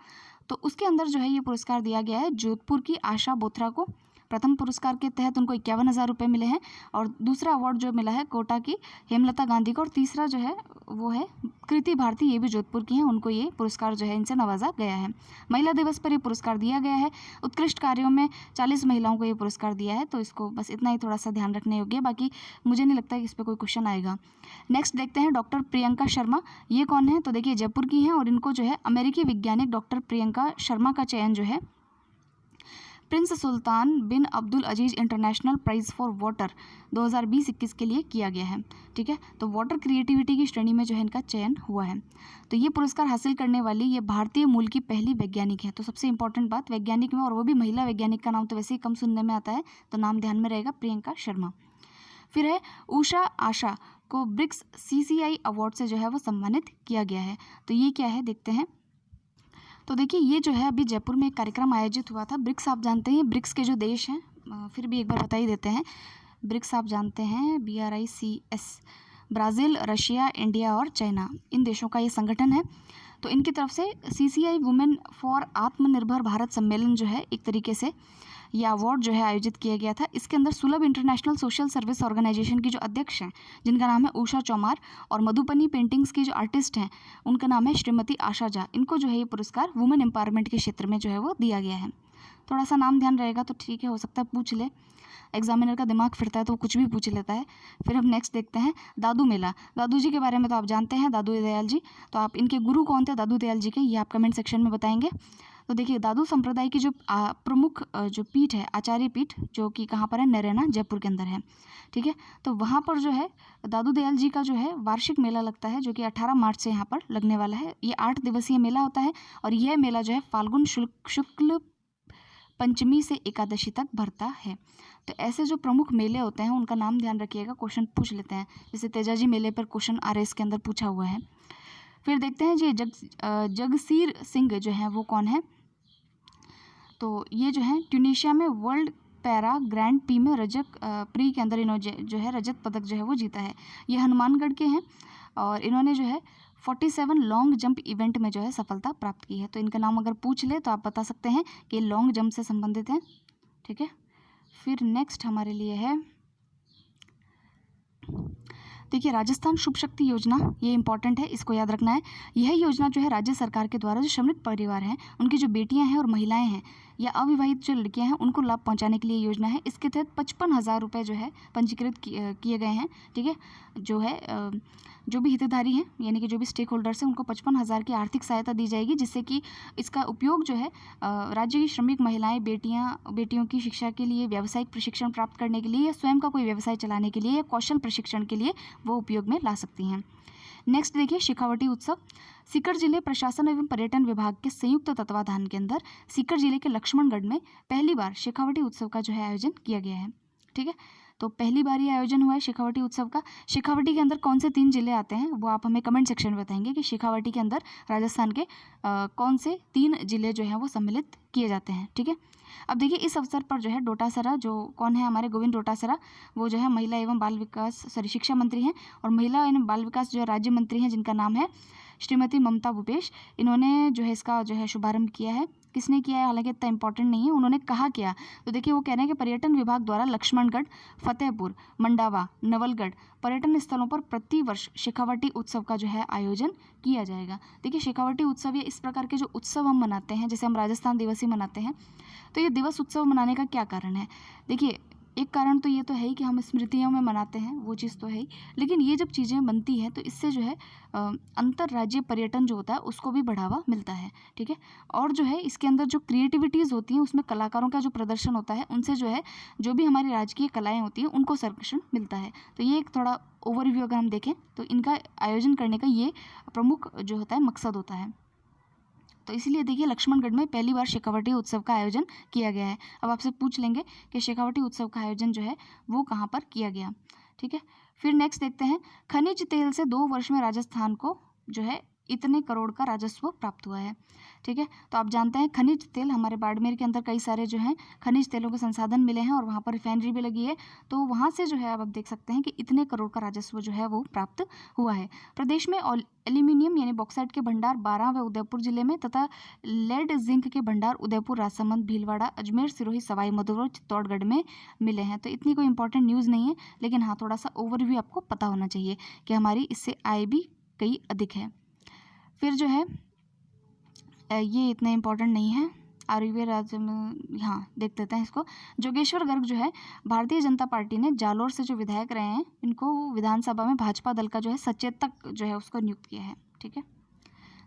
तो उसके अंदर जो है ये पुरस्कार दिया गया है जोधपुर की आशा बोथरा को। प्रथम पुरस्कार के तहत उनको 51,000 रुपये मिले हैं और दूसरा अवार्ड जो मिला है कोटा की हेमलता गांधी को, और तीसरा जो है वो है कृति भारती, ये भी जोधपुर की हैं, उनको ये पुरस्कार जो है इनसे नवाजा गया है। महिला दिवस पर ये पुरस्कार दिया गया है। उत्कृष्ट कार्यों में 40 महिलाओं को ये पुरस्कार दिया है, तो इसको बस इतना ही थोड़ा सा ध्यान रखने योग्य है, बाकी मुझे नहीं लगता कि इस पर कोई क्वेश्चन आएगा। नेक्स्ट देखते हैं डॉक्टर प्रियंका शर्मा, ये कौन है? तो देखिए जयपुर की हैं और इनको जो है अमेरिकी वैज्ञानिक डॉक्टर प्रियंका शर्मा का चयन जो है Prince Sultan bin Abdul Aziz International Prize for Water 2020-21 के लिए किया गया है। ठीक है, तो वाटर क्रिएटिविटी की श्रेणी में जो है इनका चयन हुआ है। तो ये पुरस्कार हासिल करने वाली ये भारतीय मूल की पहली वैज्ञानिक है। तो सबसे इंपॉर्टेंट बात वैज्ञानिक में, और वो भी महिला वैज्ञानिक का नाम तो वैसे ही कम सुनने में आता है, तो नाम ध्यान में रहेगा प्रियंका शर्मा। फिर है उषा आशा को ब्रिक्स CCI अवार्ड से जो है वो सम्मानित किया गया है। तो ये क्या है देखते हैं। तो देखिए ये जो है अभी जयपुर में एक कार्यक्रम आयोजित हुआ था। ब्रिक्स आप जानते हैं, ब्रिक्स के जो देश हैं, फिर भी एक बार बता ही देते हैं। ब्रिक्स आप जानते हैं BRICS, ब्राज़ील, रशिया, इंडिया और चाइना, इन देशों का ये संगठन है। तो इनकी तरफ से CCI वुमेन फॉर आत्मनिर्भर भारत सम्मेलन जो है एक तरीके से ये अवार्ड जो है आयोजित किया गया था। इसके अंदर सुलभ इंटरनेशनल सोशल सर्विस ऑर्गेनाइजेशन की जो अध्यक्ष हैं जिनका नाम है उषा चौमार, और मधुबनी पेंटिंग्स की जो आर्टिस्ट हैं उनका नाम है श्रीमती आशा झा, इनको जो है ये पुरस्कार वुमेन एम्पावरमेंट के क्षेत्र में जो है वो दिया गया है। थोड़ा सा नाम ध्यान रहेगा तो ठीक है, हो सकता है पूछ ले, एग्जामिनर का दिमाग फिरता है तो वो कुछ भी पूछ लेता है। फिर हम नेक्स्ट देखते हैं दादू मेला। दादू जी के बारे में तो आप जानते हैं, दादू दयाल जी। तो आप इनके गुरु कौन थे दादू दयाल जी के, ये आप कमेंट सेक्शन में बताएंगे। तो देखिए दादू संप्रदाय की जो प्रमुख जो पीठ है, आचार्य पीठ, जो कि कहाँ पर है, नरैना, जयपुर के अंदर है। ठीक है, तो वहाँ पर जो है दादू दयाल जी का जो है वार्षिक मेला लगता है, जो कि 18 मार्च से यहाँ पर लगने वाला है। ये 8 दिवसीय मेला होता है और यह मेला जो है फाल्गुन शुक्ल पंचमी से एकादशी तक भरता है। तो ऐसे जो प्रमुख मेले होते हैं उनका नाम ध्यान रखिएगा, क्वेश्चन पूछ लेते हैं। जैसे तेजाजी मेले पर क्वेश्चन RS के अंदर पूछा हुआ है। फिर देखते हैं जी जगसीर सिंह जो है वो कौन है। तो ये जो है ट्यूनीशिया में वर्ल्ड पैरा ग्रैंड पी में प्री के अंदर इन्होंने जो है रजत पदक जो है वो जीता है। ये हनुमानगढ़ के हैं और इन्होंने जो है 47 लॉन्ग जंप इवेंट में जो है सफलता प्राप्त की है। तो इनका नाम अगर पूछ ले तो आप बता सकते हैं कि लॉन्ग जंप से संबंधित हैं। ठीक है, फिर नेक्स्ट हमारे लिए है देखिए राजस्थान शुभ शक्ति योजना, ये इंपॉर्टेंट है, इसको याद रखना है। यह योजना जो है राज्य सरकार के द्वारा जो श्रमिक परिवार हैं उनकी जो बेटियां हैं और महिलाएं हैं या अविवाहित जो लड़कियां हैं उनको लाभ पहुंचाने के लिए योजना है। इसके तहत 55,000 रुपये जो है पंजीकृत किए गए हैं। ठीक है, जो है जो भी हितधारी हैं यानी कि जो भी स्टेक होल्डर्स हैं उनको 55,000 की आर्थिक सहायता दी जाएगी, जिससे कि इसका उपयोग जो है राज्य की श्रमिक महिलाएं बेटियों की शिक्षा के लिए, व्यावसायिक प्रशिक्षण प्राप्त करने के लिए या स्वयं का कोई व्यवसाय चलाने के लिए या कौशल प्रशिक्षण के लिए वो उपयोग में ला सकती हैं। नेक्स्ट देखिए शेखावटी उत्सव। सीकर जिले प्रशासन एवं पर्यटन विभाग के संयुक्त तत्वाधान के अंदर सीकर जिले के लक्ष्मणगढ़ में पहली बार शेखावटी उत्सव का जो है आयोजन किया गया है। ठीक है, तो पहली बार ये आयोजन हुआ है शेखावटी उत्सव का। शेखावटी के अंदर कौन से 3 जिले आते हैं वो आप हमें कमेंट सेक्शन में बताएंगे कि शेखावटी के अंदर राजस्थान के कौन से 3 जिले जो हैं वो सम्मिलित किए जाते हैं। ठीक है, अब देखिए इस अवसर पर जो है डोटासरा, जो कौन है हमारे गोविंद डोटासरा, वो जो है महिला एवं बाल विकास शिक्षा मंत्री हैं, और महिला एवं बाल विकास जो है राज्य मंत्री हैं जिनका नाम है श्रीमती ममता भूपेश। इन्होंने जो है इसका जो है शुभारंभ किया है। किसने किया है, हालांकि इतना इंपॉर्टेंट नहीं है, उन्होंने कहा क्या। तो देखिए वो कह रहे हैं कि पर्यटन विभाग द्वारा लक्ष्मणगढ़, फतेहपुर, मंडावा, नवलगढ़ पर्यटन स्थलों पर प्रतिवर्ष शेखावटी उत्सव का जो है आयोजन किया जाएगा। देखिए शेखावटी उत्सव या इस प्रकार के जो उत्सव हम मनाते हैं, जैसे हम राजस्थान दिवस ही मनाते हैं, तो ये दिवस उत्सव मनाने का क्या कारण है। देखिए एक कारण तो ये तो है ही कि हम स्मृतियों में मनाते हैं, वो चीज़ तो है ही, लेकिन ये जब चीज़ें बनती हैं तो इससे जो है अंतर्राज्यीय पर्यटन जो होता है उसको भी बढ़ावा मिलता है। ठीक है, और जो है इसके अंदर जो क्रिएटिविटीज़ होती हैं उसमें कलाकारों का जो प्रदर्शन होता है उनसे जो है जो भी हमारी राजकीय कलाएँ होती हैं उनको संरक्षण मिलता है। तो ये एक थोड़ा ओवरव्यू अगर हम देखें तो इनका आयोजन करने का ये प्रमुख जो होता है मकसद होता है। तो इसीलिए देखिए लक्ष्मणगढ़ में पहली बार शेखावटी उत्सव का आयोजन किया गया है। अब आपसे पूछ लेंगे कि शेखावटी उत्सव का आयोजन जो है वो कहाँ पर किया गया। ठीक है, फिर नेक्स्ट देखते हैं, खनिज तेल से 2 वर्ष में राजस्थान को जो है इतने करोड़ का राजस्व प्राप्त हुआ है। ठीक है, तो आप जानते हैं खनिज तेल हमारे बाड़मेर के अंदर कई सारे जो हैं खनिज तेलों के संसाधन मिले हैं और वहाँ पर रिफाइनरी भी लगी है, तो वहाँ से जो है अब आप देख सकते हैं कि इतने करोड़ का राजस्व जो है वो प्राप्त हुआ है। प्रदेश में एल्यूमिनियम यानी बॉक्साइट के भंडार 12 व उदयपुर जिले में तथा लेड जिंक के भंडार उदयपुर, राजसमंद, भीलवाड़ा, अजमेर, सिरोही, सवाई माधोपुर, चित्तौड़गढ़ में मिले हैं। तो इतनी कोई इंपॉर्टेंट न्यूज़ नहीं है, लेकिन हाँ थोड़ा सा ओवरव्यू आपको पता होना चाहिए कि हमारी इससे आय भी कई अधिक है। फिर जो है ये इतना इम्पोर्टेंट नहीं है, आरवीए राज्य में, हाँ देख लेते हैं इसको। जोगेश्वर गर्ग जो है भारतीय जनता पार्टी ने जालोर से जो विधायक रहे हैं, इनको विधानसभा में भाजपा दल का जो है सचेतक जो है उसको नियुक्त किया है। ठीक है,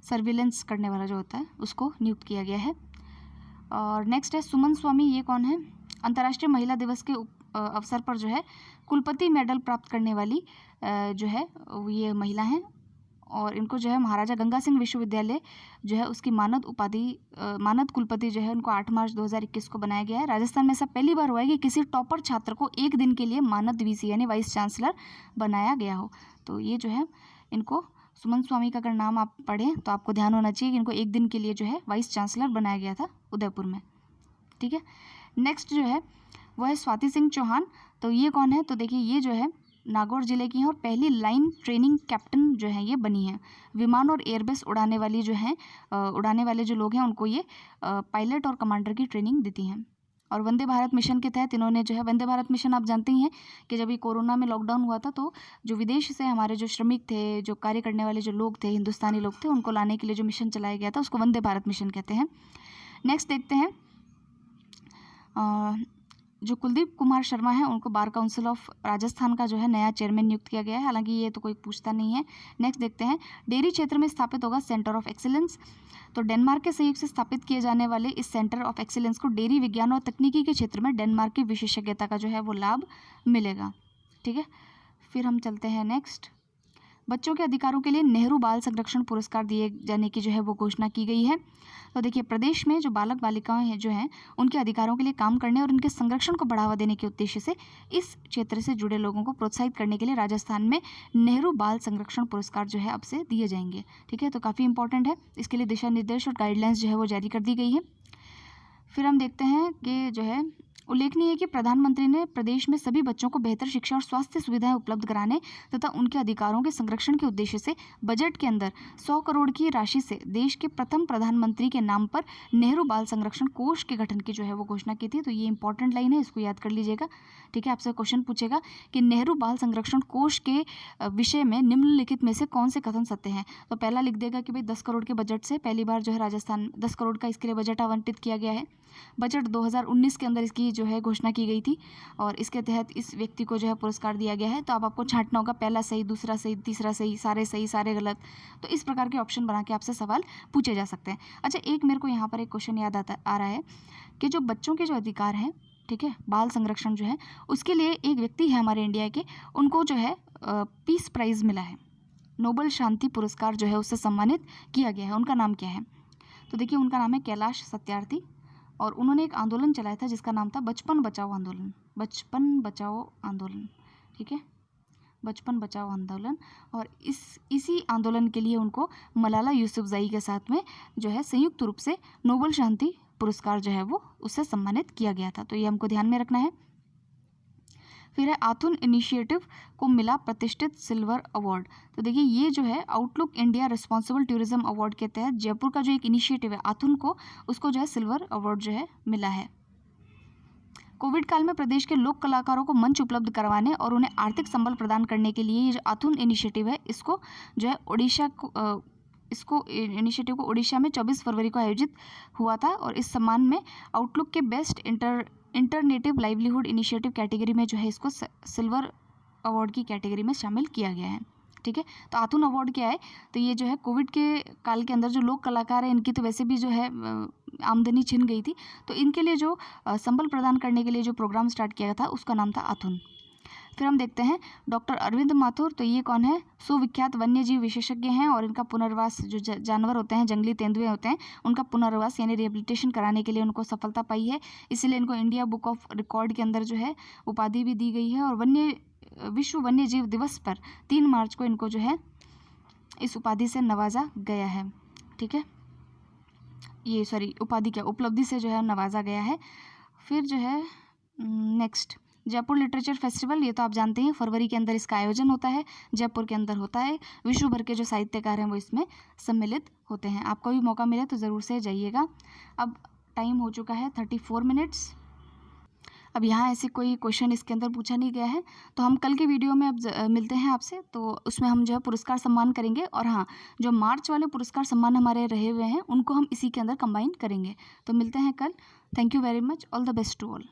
सर्विलेंस करने वाला जो होता है उसको नियुक्त किया गया है। और नेक्स्ट है सुमन स्वामी, ये कौन है? अंतर्राष्ट्रीय महिला दिवस के अवसर पर जो है कुलपति मेडल प्राप्त करने वाली जो है ये महिला हैं और इनको जो है महाराजा गंगा सिंह विश्वविद्यालय जो है उसकी मानद उपाधि मानद कुलपति जो है उनको 8 मार्च 2021 को बनाया गया है। राजस्थान में ऐसा पहली बार हुआ है कि किसी टॉपर छात्र को एक दिन के लिए मानद वीसी यानी वाइस चांसलर बनाया गया हो। तो ये जो है इनको सुमन स्वामी का अगर नाम आप पढ़ें तो आपको ध्यान होना चाहिए कि इनको एक दिन के लिए जो है वाइस चांसलर बनाया गया था उदयपुर में। ठीक है, नेक्स्ट जो है वो है स्वाति सिंह चौहान। तो ये कौन है? तो देखिए ये जो है नागौर जिले की हैं और पहली लाइन ट्रेनिंग कैप्टन जो है ये बनी है। विमान और एयरबेस उड़ाने वाली जो हैं उड़ाने वाले जो लोग हैं उनको ये पायलट और कमांडर की ट्रेनिंग देती हैं। और वंदे भारत मिशन के तहत इन्होंने जो है, वंदे भारत मिशन आप जानते ही हैं कि जब ये कोरोना में लॉकडाउन हुआ था तो जो विदेश से हमारे जो श्रमिक थे, जो कार्य करने वाले जो लोग थे, हिंदुस्तानी लोग थे, उनको लाने के लिए जो मिशन चलाया गया था उसको वंदे भारत मिशन कहते हैं। नेक्स्ट देखते हैं जो कुलदीप कुमार शर्मा है उनको बार काउंसिल ऑफ राजस्थान का जो है नया चेयरमैन नियुक्त किया गया है, हालांकि ये तो कोई पूछता नहीं है। नेक्स्ट देखते हैं डेयरी क्षेत्र में स्थापित होगा सेंटर ऑफ एक्सीलेंस। तो डेनमार्क के सहयोग से स्थापित किए जाने वाले इस सेंटर ऑफ एक्सीलेंस को डेयरी विज्ञान और तकनीकी के क्षेत्र में डेनमार्क की विशेषज्ञता का जो है वो लाभ मिलेगा। ठीक है, फिर हम चलते हैं नेक्स्ट। बच्चों के अधिकारों के लिए नेहरू बाल संरक्षण पुरस्कार दिए जाने की जो है वो घोषणा की गई है। तो देखिए प्रदेश में जो बालक बालिकाएं हैं जो हैं उनके अधिकारों के लिए काम करने और उनके संरक्षण को बढ़ावा देने के उद्देश्य से इस क्षेत्र से जुड़े लोगों को प्रोत्साहित करने के लिए राजस्थान में नेहरू बाल संरक्षण पुरस्कार जो है अब से दिए जाएंगे। ठीक है, तो काफ़ी इंपॉर्टेंट है, इसके लिए दिशा निर्देश और गाइडलाइंस जो है वो जारी कर दी गई है। फिर हम देखते हैं कि जो है उल्लेखनीय है कि प्रधानमंत्री ने प्रदेश में सभी बच्चों को बेहतर शिक्षा और स्वास्थ्य सुविधाएं उपलब्ध कराने तथा उनके अधिकारों के संरक्षण के उद्देश्य से बजट के अंदर 100 करोड़ की राशि से देश के प्रथम प्रधानमंत्री के नाम पर नेहरू बाल संरक्षण कोष के गठन की जो है वो घोषणा की थी। तो ये इंपॉर्टेंट लाइन है, इसको याद कर लीजिएगा। ठीक है, आपसे क्वेश्चन पूछेगा कि नेहरू बाल संरक्षण कोष के विषय में निम्नलिखित में से कौन से कथन सत्य हैं। तो पहला लिख देगा कि भाई 10 करोड़ के बजट से पहली बार जो है राजस्थान 10 करोड़ का इसके लिए बजट आवंटित किया गया है। बजट 2019 के अंदर इसकी जो है घोषणा की गई थी और इसके तहत इस व्यक्ति को जो है पुरस्कार दिया गया है। तो अब आपको छांटना होगा, पहला सही, दूसरा सही, तीसरा सही, सारे गलत। तो इस प्रकार के ऑप्शन बना के आपसे सवाल पूछे जा सकते हैं। अच्छा, एक मेरे को यहाँ पर एक क्वेश्चन याद आ रहा है कि जो बच्चों के जो अधिकार हैं, ठीक है, बाल संरक्षण जो है उसके लिए एक व्यक्ति है हमारे इंडिया के, उनको जो है पीस प्राइज़ मिला है, नोबेल शांति पुरस्कार जो है उससे सम्मानित किया गया है। उनका नाम क्या है? तो देखिए उनका नाम है कैलाश सत्यार्थी और उन्होंने एक आंदोलन चलाया था जिसका नाम था बचपन बचाओ आंदोलन। बचपन बचाओ आंदोलन, ठीक है, बचपन बचाओ आंदोलन। और इसी आंदोलन के लिए उनको मलाला यूसुफजई के साथ में जो है संयुक्त रूप से नोबेल शांति पुरस्कार जो है वो उससे सम्मानित किया गया था। तो ये हमको ध्यान में रखना है। फिर है आथुन इनिशिएटिव को मिला प्रतिष्ठित सिल्वर अवार्ड। तो देखिए ये जो है outlook India responsible tourism award के तहत जयपुर का जो एक इनिशिएटिव है आथुन को, उसको जो है सिल्वर अवार्ड जो है मिला है। कोविड काल में प्रदेश के लोक कलाकारों को मंच उपलब्ध करवाने और उन्हें आर्थिक संबल प्रदान करने के लिए ये जो आथुन इनिशिएटिव है इसको जो है इनिशिएटिव को उड़ीसा में 24 फरवरी को आयोजित हुआ था और इस सम्मान में आउटलुक के बेस्ट इंटरनेटिव लाइवलीहुड इनिशिएटिव कैटेगरी में जो है इसको सिल्वर अवार्ड की कैटेगरी में शामिल किया गया है। ठीक है, तो आथुन अवार्ड क्या है? तो ये जो है कोविड के काल के अंदर जो लोक कलाकार हैं इनकी तो वैसे भी जो है आमदनी छिन गई थी, तो इनके लिए जो संबल प्रदान करने के लिए जो प्रोग्राम स्टार्ट किया था उसका नाम था आथुन। फिर हम देखते हैं डॉक्टर अरविंद माथुर। तो ये कौन है? सुविख्यात वन्य जीव विशेषज्ञ हैं और इनका पुनर्वास जो जानवर होते हैं, जंगली तेंदुए होते हैं, उनका पुनर्वास यानी रिहेबिलिटेशन कराने के लिए उनको सफलता पाई है, इसलिए इनको इंडिया बुक ऑफ रिकॉर्ड के अंदर जो है उपाधि भी दी गई है। और वन्य विश्व वन्य जीव दिवस पर 3 मार्च को इनको जो है इस उपाधि से नवाजा गया है। ठीक है, ये सॉरी उपाधि क्या, उपलब्धि से जो है नवाजा गया है। फिर जो है नेक्स्ट जयपुर लिटरेचर फेस्टिवल, ये तो आप जानते हैं फरवरी के अंदर इसका आयोजन होता है, जयपुर के अंदर होता है। विश्व भर के जो साहित्यकार हैं वो इसमें सम्मिलित होते हैं। आपको भी मौका मिले तो ज़रूर से जाइएगा। अब टाइम हो चुका है 34 मिनट्स। अब यहाँ ऐसे कोई क्वेश्चन इसके अंदर पूछा नहीं गया है, तो हम कल के वीडियो में अब मिलते हैं आपसे, तो उसमें हम जो है पुरस्कार सम्मान करेंगे। और हाँ, जो मार्च वाले पुरस्कार सम्मान हमारे रहे हुए हैं उनको हम इसी के अंदर कंबाइन करेंगे। तो मिलते हैं कल। Thank you very much, all the best to all.